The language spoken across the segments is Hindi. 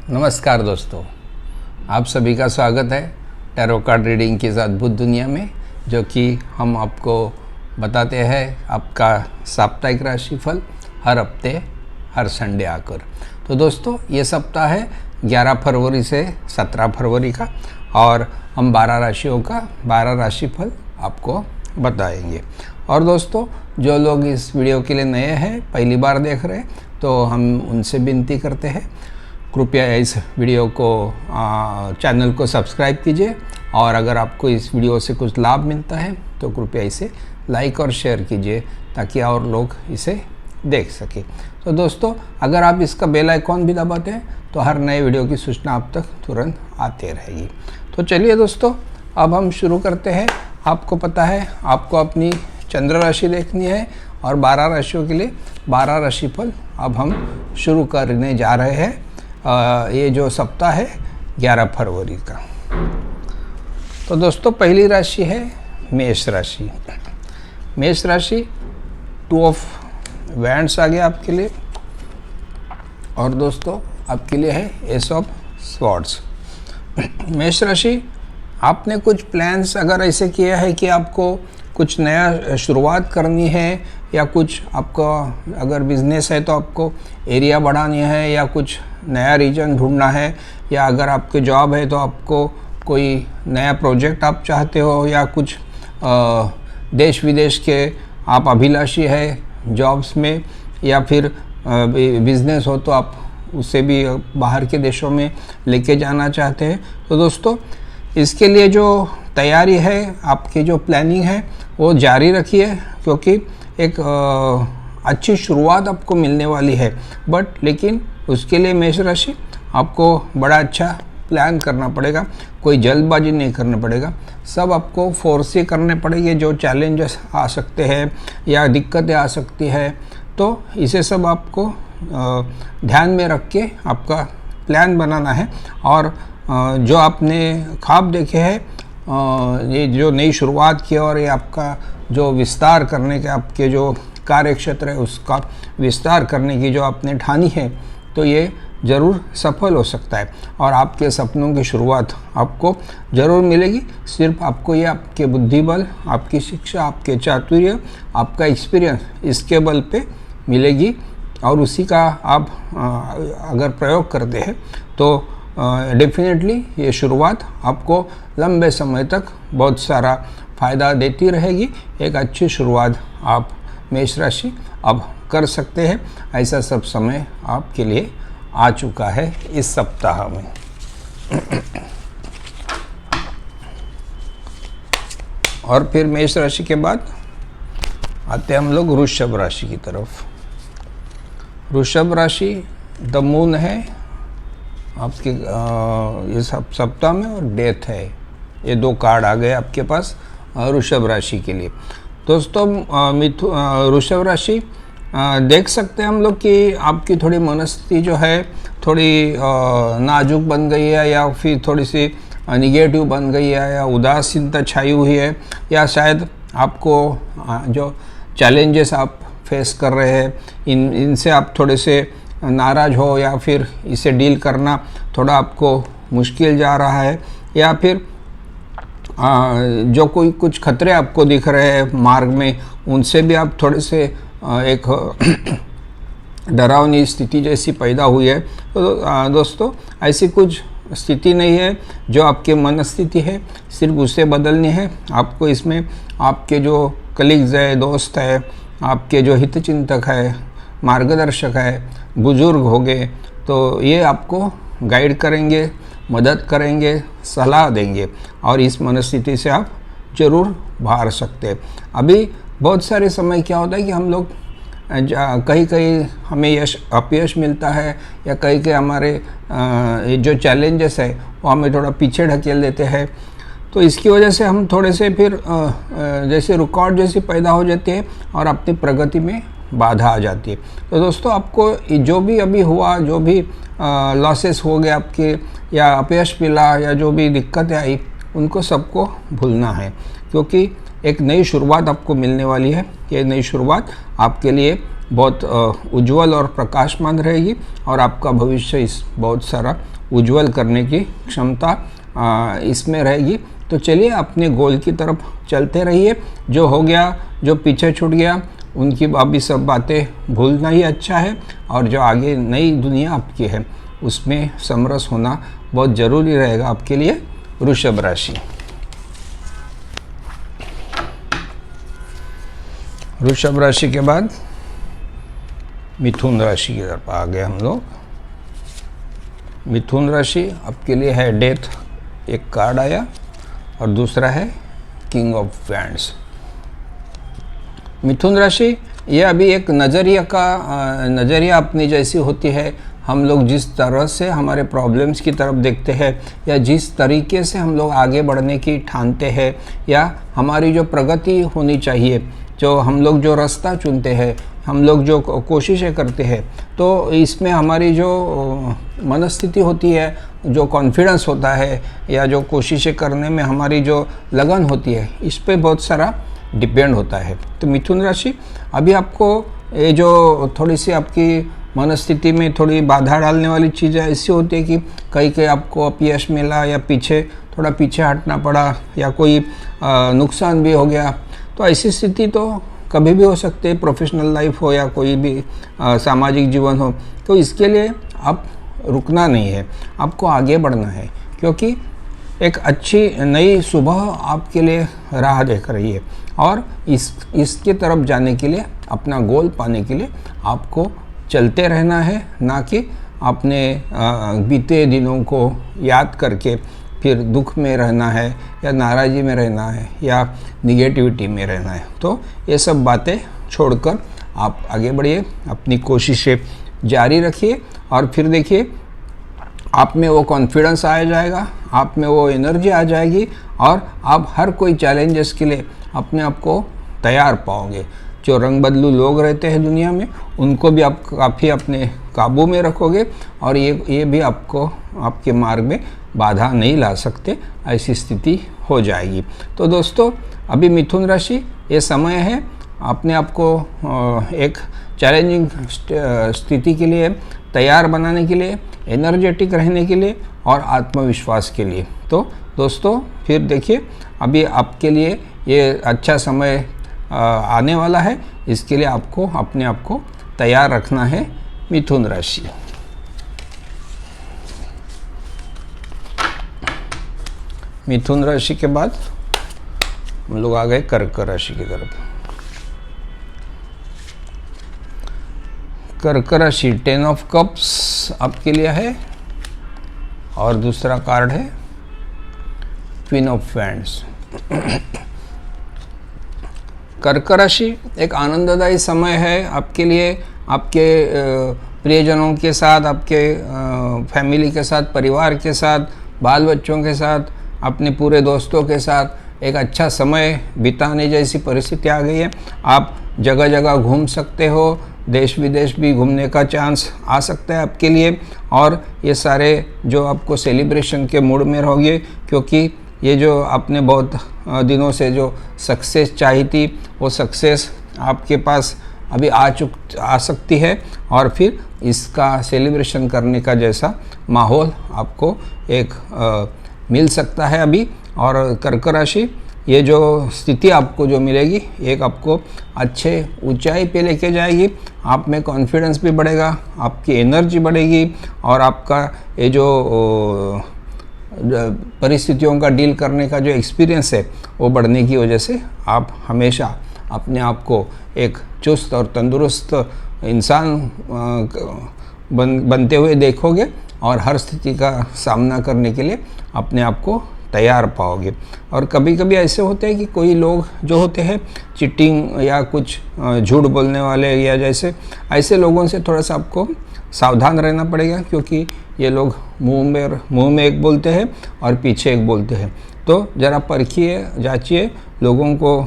नमस्कार दोस्तों, आप सभी का स्वागत है टैरो कार्ड रीडिंग की इस अद्भुत दुनिया में, जो कि हम आपको बताते हैं आपका साप्ताहिक राशिफल हर हफ्ते हर संडे आकर। तो दोस्तों, ये सप्ताह है 11 फरवरी से 17 फरवरी का, और हम 12 राशियों का 12 राशिफल आपको बताएंगे। और दोस्तों, जो लोग इस वीडियो के लिए नए हैं, पहली बार देख रहे हैं, तो हम उनसे विनती करते हैं कृपया इस वीडियो को चैनल को सब्सक्राइब कीजिए, और अगर आपको इस वीडियो से कुछ लाभ मिलता है तो कृपया इसे लाइक और शेयर कीजिए ताकि और लोग इसे देख सकें। तो दोस्तों, अगर आप इसका बेल आइकॉन भी दबाते हैं तो हर नए वीडियो की सूचना आप तक तुरंत आते रहेगी। तो चलिए दोस्तों, अब हम शुरू करते हैं। आपको पता है, आपको अपनी चंद्र राशि देखनी है, और 12 राशियों के लिए 12 राशिफल अब हम शुरू करने जा रहे हैं। ये जो सप्ताह है 11 फरवरी का। तो दोस्तों, पहली राशि है मेष राशि। मेष राशि 2 ऑफ वैंड्स आ गया आपके लिए, और दोस्तों आपके लिए है एस ऑफ स्वॉर्ड्स। मेष राशि, आपने कुछ प्लान्स अगर ऐसे किया है कि आपको कुछ नया शुरुआत करनी है, या कुछ आपका अगर बिज़नेस है तो आपको एरिया बढ़ानी है, या कुछ नया रीजन ढूंढना है, या अगर आपके जॉब है तो आपको कोई नया प्रोजेक्ट आप चाहते हो, या कुछ देश विदेश के आप अभिलाषी है जॉब्स में, या फिर बिज़नेस हो तो आप उसे भी बाहर के देशों में लेके जाना चाहते हैं। तो दोस्तों, इसके लिए जो तैयारी है, आपकी जो प्लानिंग है वो जारी रखिए, क्योंकि एक अच्छी शुरुआत आपको मिलने वाली है। लेकिन उसके लिए मेष राशि आपको बड़ा अच्छा प्लान करना पड़ेगा, कोई जल्दबाजी नहीं करना पड़ेगा। सब आपको फोर्स से करने पड़ेंगे। जो चैलेंजेस आ सकते हैं या दिक्कतें आ सकती है, तो इसे सब आपको ध्यान में रख के आपका प्लान बनाना है। और जो आपने ख्वाब देखे हैं, ये जो नई शुरुआत की, और ये आपका जो विस्तार करने के आपके जो कार्य क्षेत्र है उसका विस्तार करने की जो आपने ठानी है, तो ये ज़रूर सफल हो सकता है, और आपके सपनों की शुरुआत आपको ज़रूर मिलेगी। सिर्फ आपको ये आपके बुद्धिबल, आपकी शिक्षा, आपके चातुर्य, आपका एक्सपीरियंस, इसके बल पे मिलेगी, और उसी का आप अगर प्रयोग करते हैं तो डेफिनेटली ये शुरुआत आपको लंबे समय तक बहुत सारा फ़ायदा देती रहेगी। एक अच्छी शुरुआत आप मेष राशि अब कर सकते हैं। ऐसा सब समय आपके लिए आ चुका है इस सप्ताह में। और फिर मेष राशि के बाद आते हैं हम लोग वृषभ राशि की तरफ। वृषभ राशि द मून है आपके ये सप्ताह में, और डेथ है। ये 2 कार्ड आ गए आपके पास वृषभ राशि के लिए। दोस्तों, वृषभ राशि देख सकते हैं हम लोग कि आपकी थोड़ी मनस्थिति जो है थोड़ी नाजुक बन गई है, या फिर थोड़ी सी निगेटिव बन गई है, या उदासीनता छाई हुई है, या शायद आपको जो चैलेंजेस आप फेस कर रहे हैं इनसे आप थोड़े से नाराज़ हो, या फिर इसे डील करना थोड़ा आपको मुश्किल जा रहा है, या फिर जो कोई कुछ खतरे आपको दिख रहे हैं मार्ग में, उनसे भी आप थोड़े से एक डरावनी स्थिति जैसी पैदा हुई है। तो दोस्तों, ऐसी कुछ स्थिति नहीं है। जो आपके मनस्थिति है सिर्फ उसे बदलनी है आपको। इसमें आपके जो कलीग्स है, दोस्त है, आपके जो हितचिंतक है, मार्गदर्शक है, बुजुर्ग होंगे, तो ये आपको गाइड करेंगे, मदद करेंगे, सलाह देंगे, और इस मनस्थिति से आप ज़रूर बाहर सकते हैं। अभी बहुत सारे समय क्या होता है कि हम लोग कहीं कहीं हमें अपयश मिलता है, या कहीं कहीं हमारे जो चैलेंजेस है वो हमें थोड़ा पीछे ढकेल देते हैं। तो इसकी वजह से हम थोड़े से फिर जैसे रुकावट जैसी पैदा हो जाती है, और अपनी प्रगति में बाधा आ जाती है। तो दोस्तों, आपको जो भी अभी हुआ, जो भी लॉसेस हो गए आपके, या अपयश मिला, या जो भी दिक्कतें आई, उनको सबको भूलना है, क्योंकि एक नई शुरुआत आपको मिलने वाली है। ये नई शुरुआत आपके लिए बहुत उज्जवल और प्रकाशमान रहेगी और आपका भविष्य इस बहुत सारा उज्जवल करने की क्षमता इसमें रहेगी। तो चलिए अपने गोल की तरफ चलते रहिए। जो हो गया, जो पीछे छूट गया, उनकी अभी सब बातें भूलना ही अच्छा है, और जो आगे नई दुनिया आपकी है उसमें समरस होना बहुत ज़रूरी रहेगा आपके लिए। वृषभ राशि, वृषभ राशि के बाद मिथुन राशि की तरफ आ गए हम लोग। मिथुन राशि आपके लिए है डेथ, एक कार्ड आया, और दूसरा है किंग ऑफ वैंड्स। मिथुन राशि ये अभी एक नज़रिया अपनी जैसी होती है। हम लोग जिस तरह से हमारे प्रॉब्लम्स की तरफ देखते हैं, या जिस तरीके से हम लोग आगे बढ़ने की ठानते हैं, या हमारी जो प्रगति होनी चाहिए, जो हम लोग जो रास्ता चुनते हैं, हम लोग जो कोशिशें करते हैं, तो इसमें हमारी जो मनस्थिति होती है, जो कॉन्फिडेंस होता है, या जो कोशिशें करने में हमारी जो लगन होती है, इस पे बहुत सारा डिपेंड होता है। तो मिथुन राशि अभी आपको ये जो थोड़ी सी आपकी मनस्थिति में थोड़ी बाधा डालने वाली चीज़ें ऐसी होती है कि कहीं आपको अपयश मिला, या थोड़ा पीछे हटना पड़ा, या कोई नुकसान भी हो गया। तो ऐसी स्थिति तो कभी भी हो सकती है, प्रोफेशनल लाइफ हो या कोई भी सामाजिक जीवन हो। तो इसके लिए आप रुकना नहीं है, आपको आगे बढ़ना है, क्योंकि एक अच्छी नई सुबह आपके लिए राह देख रही है, और इसके तरफ जाने के लिए, अपना गोल पाने के लिए आपको चलते रहना है, ना कि अपने बीते दिनों को याद करके फिर दुख में रहना है, या नाराज़ी में रहना है, या निगेटिविटी में रहना है। तो ये सब बातें छोड़कर आप आगे बढ़िए, अपनी कोशिशें जारी रखिए, और फिर देखिए आप में वो कॉन्फिडेंस आ जाएगा, आप में वो एनर्जी आ जाएगी, और आप हर कोई चैलेंजेस के लिए अपने आप को तैयार पाओगे। जो रंग बदलू लोग रहते हैं दुनिया में, उनको भी आप काफ़ी अपने काबू में रखोगे, और ये भी आपको आपके मार्ग में बाधा नहीं ला सकते, ऐसी स्थिति हो जाएगी। तो दोस्तों, अभी मिथुन राशि ये समय है अपने आप को एक चैलेंजिंग स्थिति के लिए तैयार बनाने के लिए, एनर्जेटिक रहने के लिए, और आत्मविश्वास के लिए। तो दोस्तों, फिर देखिए अभी आपके लिए ये अच्छा समय आने वाला है, इसके लिए आपको अपने आप को तैयार रखना है। मिथुन राशि, मिथुन राशि के बाद हम लोग आ गए कर्क राशि की तरफ। कर्क राशि 10 ऑफ कप्स आपके लिए है, और दूसरा कार्ड है क्वीन ऑफ वैंड्स। कर्क राशि एक आनंददायी समय है आपके लिए, आपके प्रियजनों के साथ, आपके फैमिली के साथ, परिवार के साथ, बाल बच्चों के साथ, अपने पूरे दोस्तों के साथ एक अच्छा समय बिताने जैसी परिस्थिति आ गई है। आप जगह जगह घूम सकते हो, देश विदेश भी घूमने का चांस आ सकता है आपके लिए, और ये सारे जो आपको सेलिब्रेशन के मूड में रहोगे, क्योंकि ये जो आपने बहुत दिनों से जो सक्सेस चाहिए थी, वो सक्सेस आपके पास अभी आ सकती है, और फिर इसका सेलिब्रेशन करने का जैसा माहौल आपको एक मिल सकता है अभी। और कर्क राशि ये जो स्थिति आपको जो मिलेगी, एक आपको अच्छे ऊंचाई पे लेके जाएगी, आप में कॉन्फिडेंस भी बढ़ेगा, आपकी एनर्जी बढ़ेगी, और आपका ये जो परिस्थितियों का डील करने का जो एक्सपीरियंस है, वो बढ़ने की वजह से आप हमेशा अपने आप को एक चुस्त और तंदुरुस्त इंसान बनते हुए देखोगे, और हर स्थिति का सामना करने के लिए अपने आप को तैयार पाओगे। और कभी कभी ऐसे होते हैं कि कोई लोग जो होते हैं चीटिंग या कुछ झूठ बोलने वाले, या जैसे ऐसे लोगों से थोड़ा सा आपको सावधान रहना पड़ेगा, क्योंकि ये लोग मुंह में एक बोलते हैं और पीछे एक बोलते हैं। तो ज़रा परखिए, जांचिए, लोगों को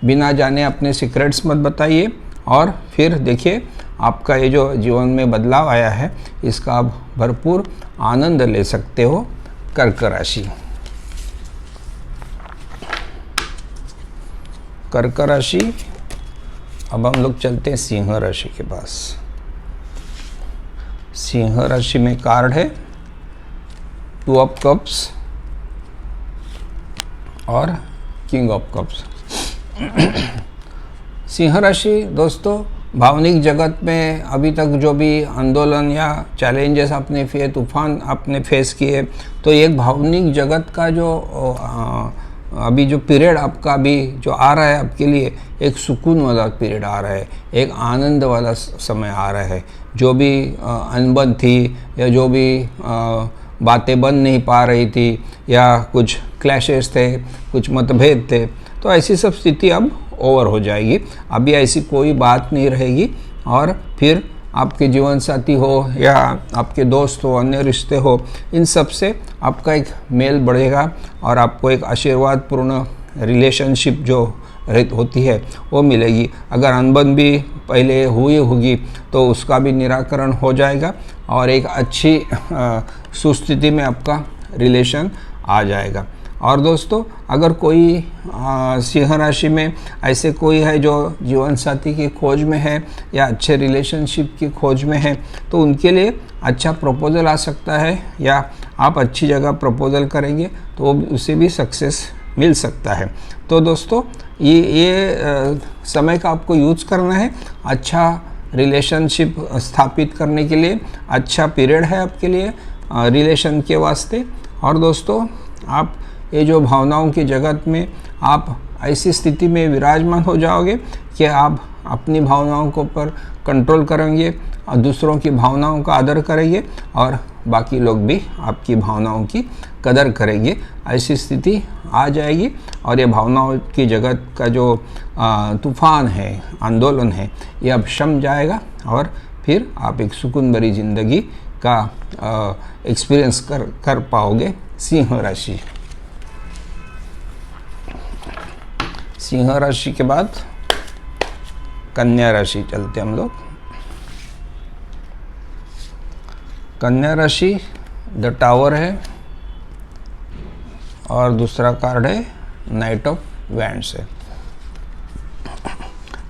बिना जाने अपने सीक्रेट्स मत बताइए, और फिर देखिए आपका ये जो जीवन में बदलाव आया है, इसका आप भरपूर आनंद ले सकते हो। कर्क राशि, कर्क राशि अब हम लोग चलते हैं सिंह राशि के पास। सिंह राशि में कार्ड है 2 ऑफ कप्स और किंग ऑफ कप्स। सिंह राशि दोस्तों, भावनिक जगत में अभी तक जो भी आंदोलन या चैलेंजेस आपने तूफान आपने फेस किए, तो एक भावनिक जगत का जो अभी जो पीरियड आपका अभी जो आ रहा है आपके लिए, एक सुकून वाला पीरियड आ रहा है, एक आनंद वाला समय आ रहा है। जो भी अनबन थी या जो भी बातें बन नहीं पा रही थी या कुछ क्लैशेस थे, कुछ मतभेद थे, तो ऐसी सब स्थिति अब ओवर हो जाएगी। अभी ऐसी कोई बात नहीं रहेगी और फिर आपके जीवन साथी हो या आपके दोस्त हो, अन्य रिश्ते हो, इन सब से आपका एक मेल बढ़ेगा और आपको एक आशीर्वादपूर्ण रिलेशनशिप जो होती है वो मिलेगी। अगर अनबन भी पहले हुई होगी तो उसका भी निराकरण हो जाएगा और एक अच्छी सुस्थिति में आपका रिलेशन आ जाएगा। और दोस्तों, अगर कोई सिंह राशि में ऐसे कोई है जो जीवन साथी की खोज में है या अच्छे रिलेशनशिप की खोज में है, तो उनके लिए अच्छा प्रपोज़ल आ सकता है या आप अच्छी जगह प्रपोज़ल करेंगे तो उसे भी सक्सेस मिल सकता है। तो दोस्तों, ये समय का आपको यूज़ करना है अच्छा रिलेशनशिप स्थापित करने के लिए। अच्छा पीरियड है आपके लिए रिलेशन के वास्ते। और दोस्तों, आप ये जो भावनाओं की जगत में आप ऐसी स्थिति में विराजमान हो जाओगे कि आप अपनी भावनाओं को पर कंट्रोल करेंगे और दूसरों की भावनाओं का आदर करेंगे और बाकी लोग भी आपकी भावनाओं की कदर करेंगे। ऐसी स्थिति आ जाएगी और ये भावनाओं की जगत का जो तूफान है, आंदोलन है, ये अब शम जाएगा और फिर आप एक सुकून भरी ज़िंदगी का एक्सपीरियंस कर पाओगे। सिंह राशि। सिंह राशि के बाद कन्या राशि चलते हम लोग। कन्या राशि द टावर है और दूसरा कार्ड है नाइट ऑफ वैंड्स है।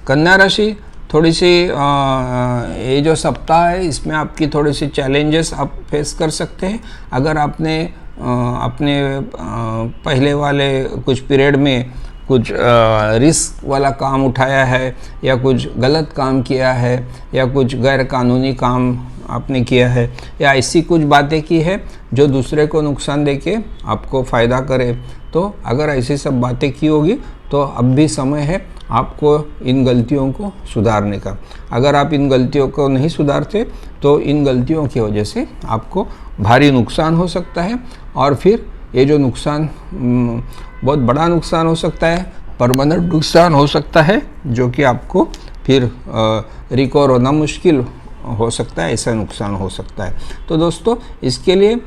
कन्या राशि थोड़ी सी ये जो सप्ताह है इसमें आपकी थोड़ी सी चैलेंजेस आप फेस कर सकते हैं। अगर आपने अपने पहले वाले कुछ पीरियड में कुछ रिस्क वाला काम उठाया है या कुछ गलत काम किया है या कुछ गैर कानूनी काम आपने किया है या ऐसी कुछ बातें की है जो दूसरे को नुकसान दे के आपको फ़ायदा करे, तो अगर ऐसी सब बातें की होगी तो अब भी समय है आपको इन गलतियों को सुधारने का। अगर आप इन गलतियों को नहीं सुधारते तो इन गलतियों की वजह से आपको भारी नुकसान हो सकता है और फिर ये जो नुकसान बहुत बड़ा नुकसान हो सकता है, परमानेंट नुकसान हो सकता है, जो कि आपको फिर रिकवर होना मुश्किल हो सकता है, ऐसा नुकसान हो सकता है। तो दोस्तों, इसके लिए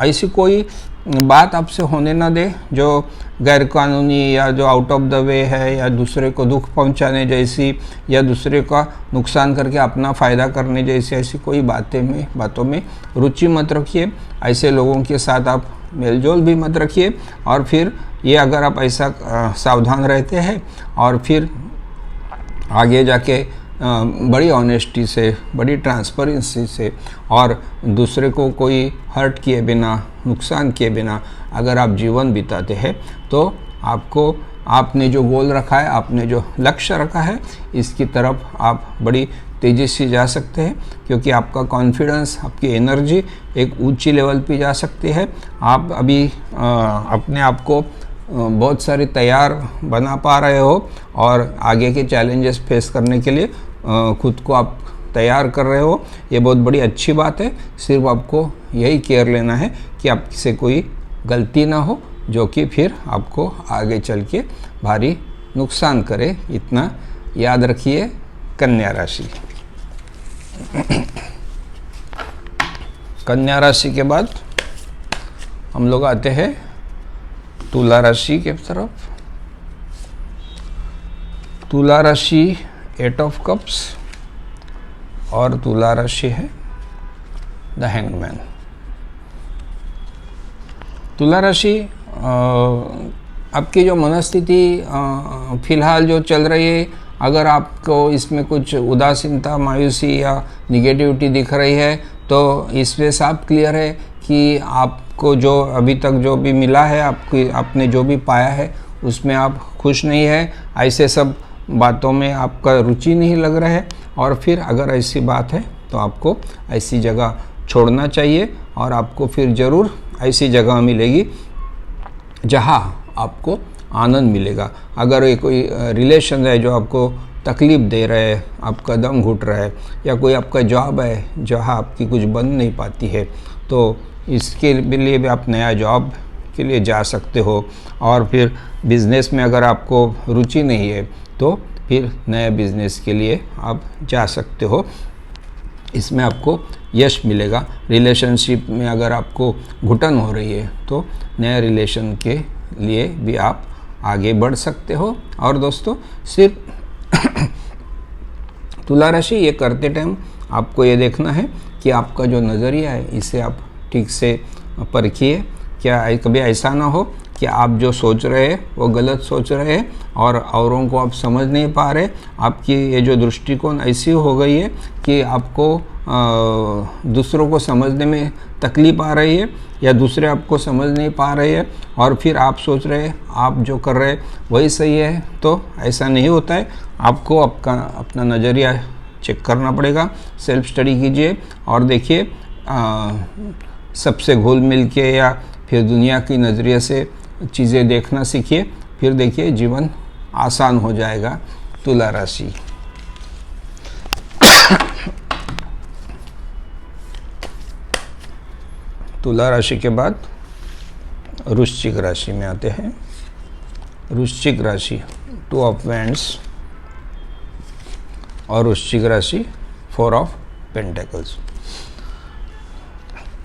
ऐसी कोई बात आपसे होने ना दे जो गैर कानूनी या जो आउट ऑफ द वे है या दूसरे को दुख पहुंचाने जैसी या दूसरे का नुकसान करके अपना फ़ायदा करने जैसी ऐसी कोई बातों में रुचि मत रखिए। ऐसे लोगों के साथ आप मेलजोल भी मत रखिए। और फिर ये अगर आप ऐसा सावधान रहते हैं और फिर आगे जाके बड़ी ऑनेस्टी से, बड़ी ट्रांसपेरेंसी से और दूसरे को कोई हर्ट किए बिना, नुकसान किए बिना अगर आप जीवन बिताते हैं तो आपको आपने जो गोल रखा है, आपने जो लक्ष्य रखा है, इसकी तरफ आप बड़ी तेज़ी से जा सकते हैं, क्योंकि आपका कॉन्फिडेंस, आपकी एनर्जी एक ऊंची लेवल पे जा सकती है। आप अभी अपने आप को बहुत सारे तैयार बना पा रहे हो और आगे के चैलेंजेस फेस करने के लिए खुद को आप तैयार कर रहे हो। ये बहुत बड़ी अच्छी बात है। सिर्फ आपको यही केयर लेना है कि आपसे कोई गलती ना हो जो कि फिर आपको आगे चल के भारी नुकसान करे। इतना याद रखिए। कन्या राशि। कन्या राशि के बाद हम लोग आते हैं तुला राशि के तरफ। तुला राशि 8 ऑफ कप्स और तुला राशि है द हैंगमैन। तुला राशि आपकी जो मनस्थिति फिलहाल जो चल रही है, अगर आपको इसमें कुछ उदासीनता, मायूसी या निगेटिविटी दिख रही है तो इसमें साफ क्लियर है कि आपको जो अभी तक जो भी मिला है, आपने जो भी पाया है उसमें आप खुश नहीं है। ऐसे सब बातों में आपका रुचि नहीं लग रहा है, और फिर अगर ऐसी बात है तो आपको ऐसी जगह छोड़ना चाहिए, और आपको फिर ज़रूर ऐसी जगह मिलेगी जहाँ आपको आनंद मिलेगा। अगर ये कोई रिलेशन है जो आपको तकलीफ़ दे रहा है, आपका दम घुट रहा है, या कोई आपका जॉब है जहाँ आपकी कुछ बन नहीं पाती है, तो इसके लिए भी आप नया जॉब के लिए जा सकते हो। और फिर बिज़नेस में अगर आपको रुचि नहीं है तो फिर नए बिज़नेस के लिए आप जा सकते हो, इसमें आपको यश मिलेगा। रिलेशनशिप में अगर आपको घुटन हो रही है तो नए रिलेशन के लिए भी आप आगे बढ़ सकते हो। और दोस्तों, सिर्फ तुला राशि ये करते टाइम आपको ये देखना है कि आपका जो नज़रिया है इसे आप ठीक से परखिए। क्या कभी ऐसा ना हो कि आप जो सोच रहे हैं वो गलत सोच रहे हैं और औरों को आप समझ नहीं पा रहे। आपकी ये जो दृष्टिकोण ऐसी हो गई है कि आपको दूसरों को समझने में तकलीफ़ आ रही है, या दूसरे आपको समझ नहीं पा रहे हैं, और फिर आप सोच रहे हैं आप जो कर रहे हैं वही सही है। तो ऐसा नहीं होता है। आपको अपना नज़रिया चेक करना पड़ेगा। सेल्फ स्टडी कीजिए और देखिए, सबसे घुल मिल के या फिर दुनिया की नज़रिए से चीज़ें देखना सीखिए, फिर देखिए जीवन आसान हो जाएगा। तुला राशि। तुला राशि के बाद वृश्चिक राशि में आते हैं। वृश्चिक राशि 2 ऑफ वैंड्स और वृश्चिक राशि 4 ऑफ पेंटेकल्स।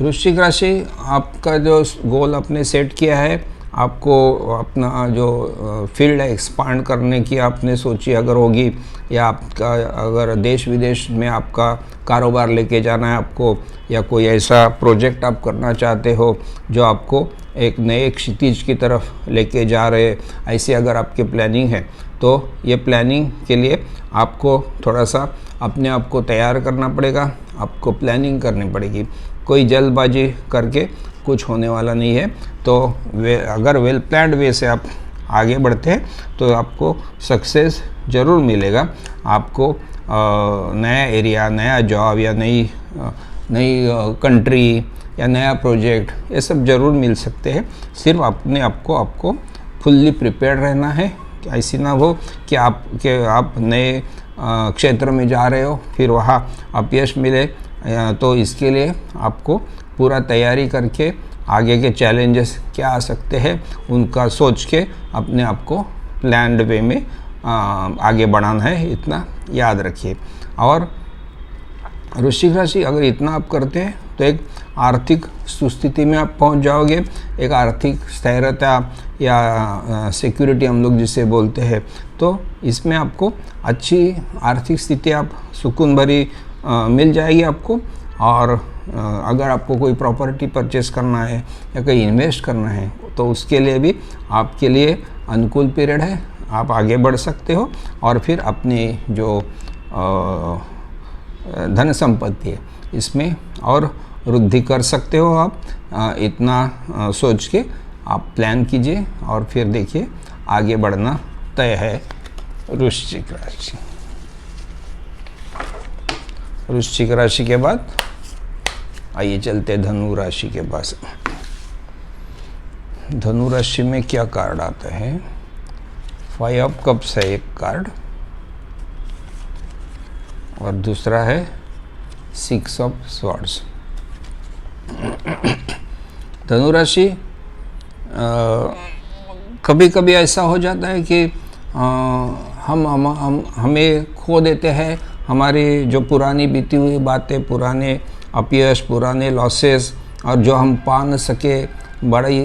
वृश्चिक राशि, आपका जो गोल आपने सेट किया है, आपको अपना जो फील्ड है एक्सपांड करने की आपने सोची अगर होगी, या आपका अगर देश विदेश में आपका कारोबार लेके जाना है आपको, या कोई ऐसा प्रोजेक्ट आप करना चाहते हो जो आपको एक नए क्षितिज की तरफ लेके जा रहे, ऐसी अगर आपकी प्लानिंग है तो ये प्लानिंग के लिए आपको थोड़ा सा अपने आप को तैयार करना पड़ेगा, आपको प्लानिंग करनी पड़ेगी। कोई जल्दबाजी करके कुछ होने वाला नहीं है। तो अगर वेल प्लान्ड वे से आप आगे बढ़ते हैं तो आपको सक्सेस ज़रूर मिलेगा। आपको नया एरिया, नया जॉब या नई कंट्री या नया प्रोजेक्ट, ये सब ज़रूर मिल सकते हैं। सिर्फ अपने आपको फुल्ली प्रिपेयर्ड रहना है। ऐसी ना हो कि आप नए क्षेत्र में जा रहे हो फिर वहाँ अपयश मिले। तो इसके लिए आपको पूरा तैयारी करके आगे के चैलेंजेस क्या आ सकते हैं उनका सोच के अपने आप को प्लान्ड वे में आगे बढ़ाना है, इतना याद रखिए। और वृश्चिक राशि, अगर इतना आप करते हैं तो एक आर्थिक सुस्थिति में आप पहुंच जाओगे। एक आर्थिक स्थिरता या सिक्योरिटी हम लोग जिसे बोलते हैं, तो इसमें आपको अच्छी आर्थिक स्थिति आप सुकून भरी मिल जाएगी आपको। और अगर आपको कोई प्रॉपर्टी परचेस करना है या कहीं इन्वेस्ट करना है तो उसके लिए भी आपके लिए अनुकूल पीरियड है, आप आगे बढ़ सकते हो और फिर अपनी जो धन संपत्ति है इसमें और वृद्धि कर सकते हो आप। इतना सोच के आप प्लान कीजिए और फिर देखिए आगे बढ़ना तय है। वृश्चिक राशि। वृश्चिक राशि के बाद आइए चलते धनु राशि के पास। धनु राशि में क्या कार्ड आता है? 5 ऑफ कप्स है एक कार्ड और दूसरा है 6 ऑफ स्वॉर्ड्स। धनु राशि, कभी कभी ऐसा हो जाता है कि हमें खो देते हैं हमारी जो पुरानी बीती हुई बातें, पुराने अपयश, पुराने लॉसेस, और जो हम पा न सके, बड़ी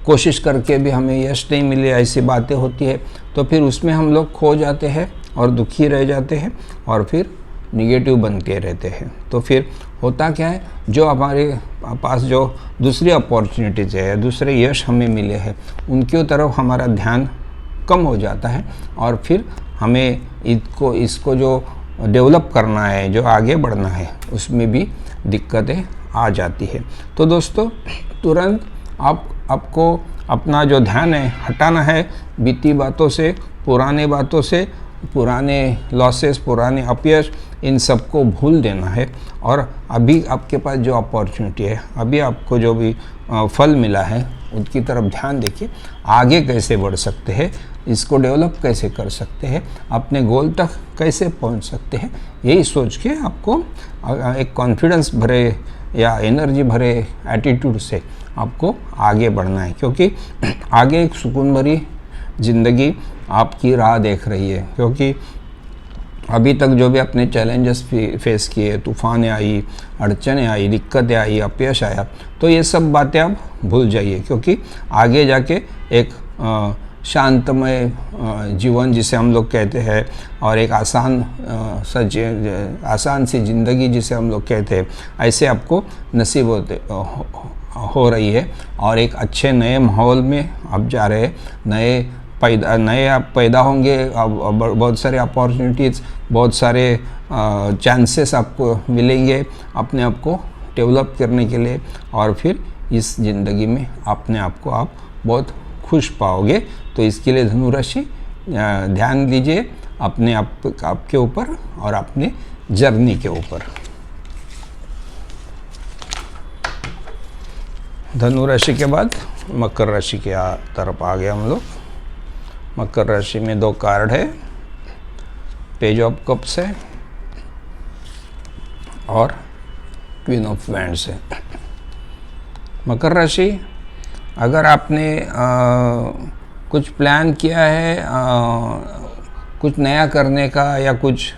कोशिश करके भी हमें यश नहीं मिले, ऐसी बातें होती है। तो फिर उसमें हम लोग खो जाते हैं और दुखी रह जाते हैं और फिर निगेटिव बनते रहते हैं। तो फिर होता क्या है, जो हमारे पास जो दूसरी अपॉर्चुनिटीज़ है, दूसरे यश हमें मिले हैं, उनकी तरफ हमारा ध्यान कम हो जाता है और फिर हमें इसको जो डेवलप करना है, जो आगे बढ़ना है, उसमें भी दिक्कतें आ जाती है। तो दोस्तों तुरंत आपको अपना जो ध्यान है हटाना है बीती बातों से, पुराने बातों से, पुराने लॉसेस, पुराने अपयश, इन सबको भूल देना है और अभी आपके पास जो अपॉर्चुनिटी है, अभी आपको जो भी फल मिला है उनकी तरफ ध्यान देखिए। आगे कैसे बढ़ सकते हैं, इसको डेवलप कैसे कर सकते हैं, अपने गोल तक कैसे पहुंच सकते हैं, यही सोच के आपको एक कॉन्फिडेंस भरे या एनर्जी भरे एटीट्यूड से आपको आगे बढ़ना है, क्योंकि आगे एक सुकून भरी ज़िंदगी आपकी राह देख रही है। क्योंकि अभी तक जो भी अपने चैलेंजेस फेस किए, तूफानें आई, अड़चनें आई, दिक्कतें आई, अपयश आया, तो ये सब बातें आप भूल जाइए, क्योंकि आगे जाके एक शांतमय जीवन जिसे हम लोग कहते हैं और एक आसान सी ज़िंदगी जिसे हम लोग कहते हैं, ऐसे आपको नसीब हो रही है और एक अच्छे नए माहौल में आप जा रहे हैं। नए आप पैदा होंगे, बहुत सारे अपॉर्चुनिटीज़, बहुत सारे चांसेस आपको मिलेंगे अपने आप को डेवलप करने के लिए और फिर इस ज़िंदगी में अपने आप को आप बहुत खुश पाओगे। तो इसके लिए धनु राशि ध्यान दीजिए अपने आपके ऊपर और अपने जर्नी के ऊपर। धनु राशि के बाद मकर राशि के तरफ आ गए हम लोग। मकर राशि में 2 कार्ड है, पेज ऑफ कप्स है और क्वीन ऑफ वैंड्स है। मकर राशि, अगर आपने कुछ प्लान किया है कुछ नया करने का या कुछ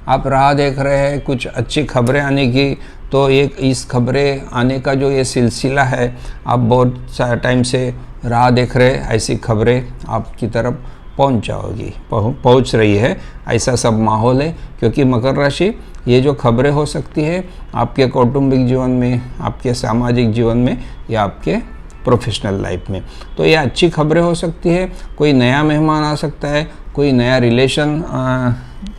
आप राह देख रहे हैं कुछ अच्छी खबरें आने की, तो इस खबरें आने का जो ये सिलसिला है, आप बहुत सारा टाइम से राह देख रहे, ऐसी खबरें आपकी तरफ पहुंच रही है, ऐसा सब माहौल है। क्योंकि मकर राशि, ये जो खबरें हो सकती है आपके कौटुंबिक जीवन में, आपके सामाजिक जीवन में या आपके प्रोफेशनल लाइफ में, तो ये अच्छी खबरें हो सकती है। कोई नया मेहमान आ सकता है, कोई नया रिलेशन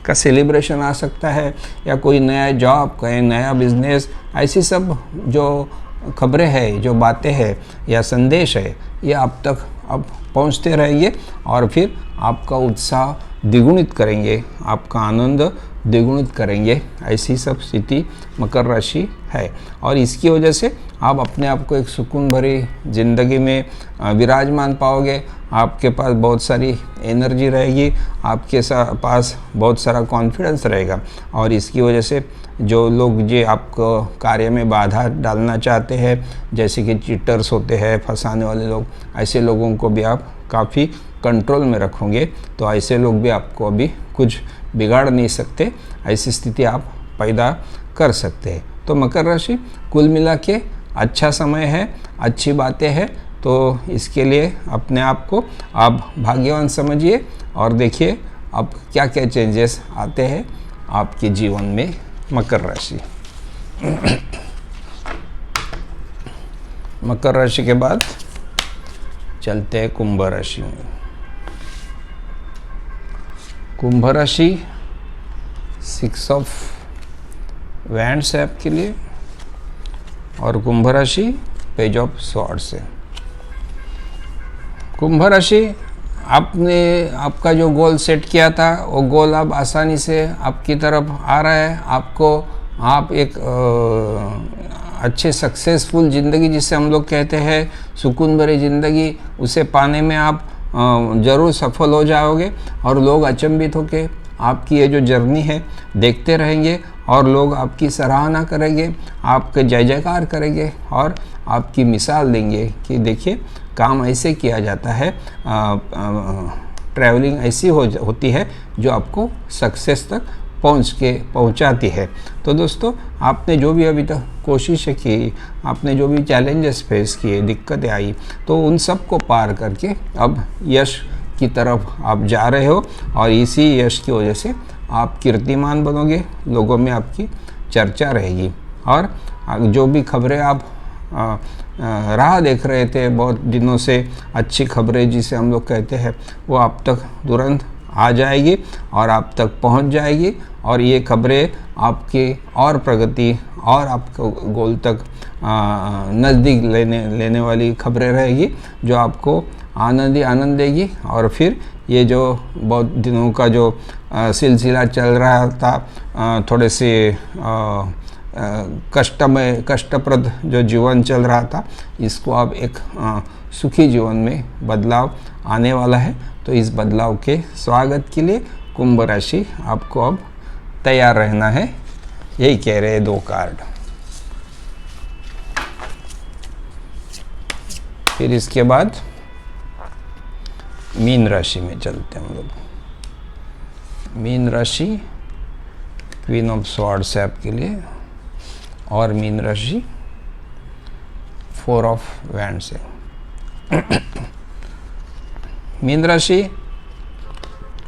का सेलिब्रेशन आ सकता है, या कोई नया जॉब, कोई नया बिजनेस, ऐसी सब जो खबरें हैं, जो बातें हैं या संदेश है, ये आप तक अब पहुंचते रहेंगे और फिर आपका उत्साह द्विगुणित करेंगे, आपका आनंद द्विगुणित करेंगे। ऐसी सब स्थिति मकर राशि है और इसकी वजह से आप अपने आप को एक सुकून भरी ज़िंदगी में विराजमान पाओगे। आपके पास बहुत सारी एनर्जी रहेगी, आपके पास बहुत सारा कॉन्फिडेंस रहेगा और इसकी वजह से जो लोग जो आपको कार्य में बाधा डालना चाहते हैं, जैसे कि चीटर्स होते हैं, फंसाने वाले लोग, ऐसे लोगों को भी आप काफ़ी कंट्रोल में रखोगे। तो ऐसे लोग भी आपको अभी कुछ बिगाड़ नहीं सकते, ऐसी स्थिति आप पैदा कर सकते हैं। तो मकर राशि, कुल मिला के अच्छा समय है, अच्छी बातें हैं, तो इसके लिए अपने आप को आप भाग्यवान समझिए और देखिए अब क्या क्या चेंजेस आते हैं आपके जीवन में। मकर राशि मकर राशि के बाद चलते हैं कुंभ राशि में। कुंभ राशि 6 ऑफ वैंड्स है आपके लिए और कुंभ राशि पेज ऑफ स्वॉर्ड्स है। कुंभ राशि, आपका जो गोल सेट किया था वो गोल अब आसानी से आपकी तरफ आ रहा है। आप एक अच्छे सक्सेसफुल ज़िंदगी जिसे हम लोग कहते हैं, सुकून भरी ज़िंदगी, उसे पाने में आप ज़रूर सफल हो जाओगे और लोग अचंभित होकर आपकी ये जो जर्नी है देखते रहेंगे और लोग आपकी सराहना करेंगे, आपके जय जयकार करेंगे और आपकी मिसाल देंगे कि देखिए काम ऐसे किया जाता है, ट्रैवलिंग ऐसी होती है जो आपको सक्सेस तक पहुंचाती है। तो दोस्तों, आपने जो भी अभी तक कोशिशें की, आपने जो भी चैलेंजेस फेस किए, दिक्कतें आई, तो उन सब को पार करके अब यश की तरफ आप जा रहे हो और इसी यश की वजह से आप कीर्तिमान बनोगे, लोगों में आपकी चर्चा रहेगी और जो भी खबरें आप राह देख रहे थे बहुत दिनों से, अच्छी खबरें जिसे हम लोग कहते हैं, वो आप तक तुरंत आ जाएगी और आप तक पहुंच जाएगी। और ये खबरें आपकी और प्रगति और आपको गोल तक नज़दीक लेने वाली खबरें रहेगी, जो आपको आनंद ही आनंद देगी। और फिर ये जो बहुत दिनों का जो सिलसिला चल रहा था, थोड़े से कष्टप्रद जो जीवन चल रहा था, इसको अब एक सुखी जीवन में बदलाव आने वाला है। तो इस बदलाव के स्वागत के लिए कुंभ राशि आपको अब तैयार रहना है, यही कह रहे हैं 2 कार्ड। फिर इसके बाद मीन राशि में चलते हैं हम लोग। मीन राशि क्वीन ऑफ स्वॉर्ड्स है आपके लिए, और मीन राशि 4 ऑफ वैंड्स है। मीन राशि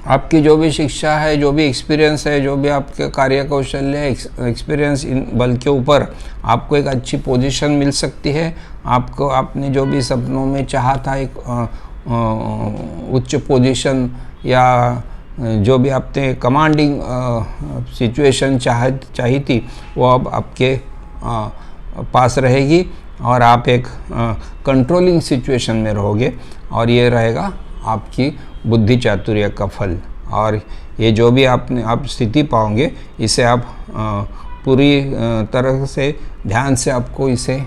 आपकी जो भी शिक्षा है, जो भी एक्सपीरियंस है, जो भी आपके कार्य कौशल्य एक्सपीरियंस, इन बल के ऊपर आपको एक अच्छी पोजीशन मिल सकती है। आपको आपने जो भी सपनों में चाहा था, एक उच्च पोजीशन या जो भी आपने कमांडिंग सिचुएशन चाही थी, वो अब आपके पास रहेगी और आप एक कंट्रोलिंग सिचुएशन में रहोगे। और ये रहेगा आपकी बुद्धि चातुर्य का फल। और ये जो भी आप स्थिति पाओगे, इसे आप पूरी तरह से ध्यान से आपको इसे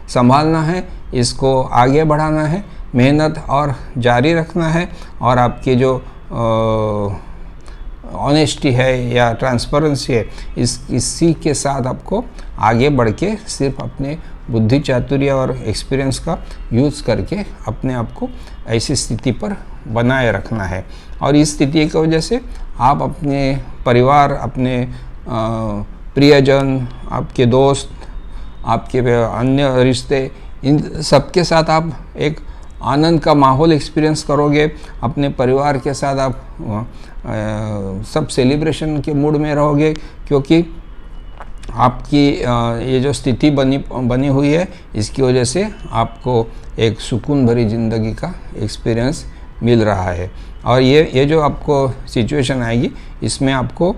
संभालना है, इसको आगे बढ़ाना है, मेहनत और जारी रखना है। और आपकी जो ऑनेस्टी है या ट्रांसपेरेंसी है, इसी के साथ आपको आगे बढ़ के सिर्फ अपने बुद्धि चातुर्य और एक्सपीरियंस का यूज़ करके अपने आप को ऐसी स्थिति पर बनाए रखना है। और इस स्थिति की वजह से आप अपने परिवार, अपने प्रियजन, आपके दोस्त, आपके अन्य रिश्ते, इन सबके साथ आप एक आनंद का माहौल एक्सपीरियंस करोगे। अपने परिवार के साथ आप सब सेलिब्रेशन के मूड में रहोगे, क्योंकि आपकी ये जो स्थिति बनी हुई है, इसकी वजह से आपको एक सुकून भरी ज़िंदगी का एक्सपीरियंस मिल रहा है। और ये जो आपको सिचुएशन आएगी, इसमें आपको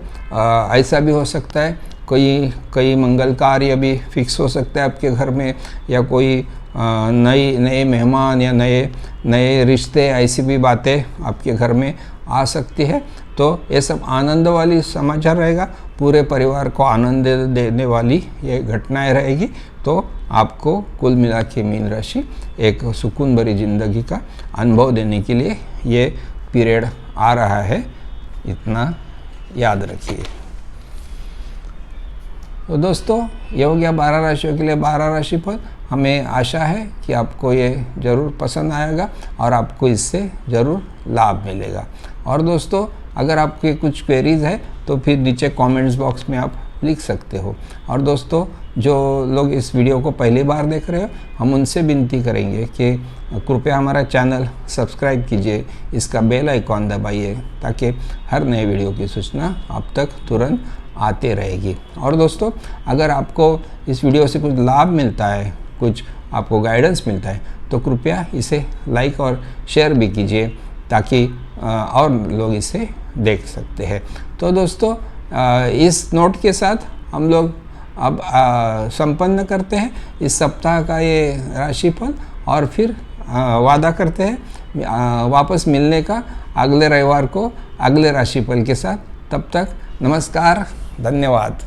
ऐसा भी हो सकता है, कई मंगल कार्य भी फिक्स हो सकता है आपके घर में, या कोई नए मेहमान या नए रिश्ते, ऐसी भी बातें आपके घर में आ सकती है। तो ये सब आनंद वाली समाचार रहेगा, पूरे परिवार को आनंद देने वाली ये घटनाएं रहेगी। तो आपको कुल मिला के मीन राशि एक सुकून भरी ज़िंदगी का अनुभव देने के लिए ये पीरियड आ रहा है, इतना याद रखिए। तो दोस्तों, ये हो गया 12 राशियों के लिए 12 राशि फल। हमें आशा है कि आपको ये ज़रूर पसंद आएगा और आपको इससे ज़रूर लाभ मिलेगा। और दोस्तों, अगर आपके कुछ क्वेरीज़ है तो फिर नीचे कमेंट्स बॉक्स में आप लिख सकते हो। और दोस्तों, जो लोग इस वीडियो को पहली बार देख रहे हो, हम उनसे विनती करेंगे कि कृपया हमारा चैनल सब्सक्राइब कीजिए, इसका बेल आइकॉन दबाइए, ताकि हर नए वीडियो की सूचना आप तक तुरंत आते रहेगी। और दोस्तों, अगर आपको इस वीडियो से कुछ लाभ मिलता है, कुछ आपको गाइडेंस मिलता है, तो कृपया इसे लाइक और शेयर भी कीजिए, ताकि और लोग इसे देख सकते हैं। तो दोस्तों, इस नोट के साथ हम लोग अब संपन्न करते हैं इस सप्ताह का ये राशिफल, और फिर वादा करते हैं वापस मिलने का अगले रविवार को अगले राशिफल के साथ। तब तक नमस्कार, धन्यवाद।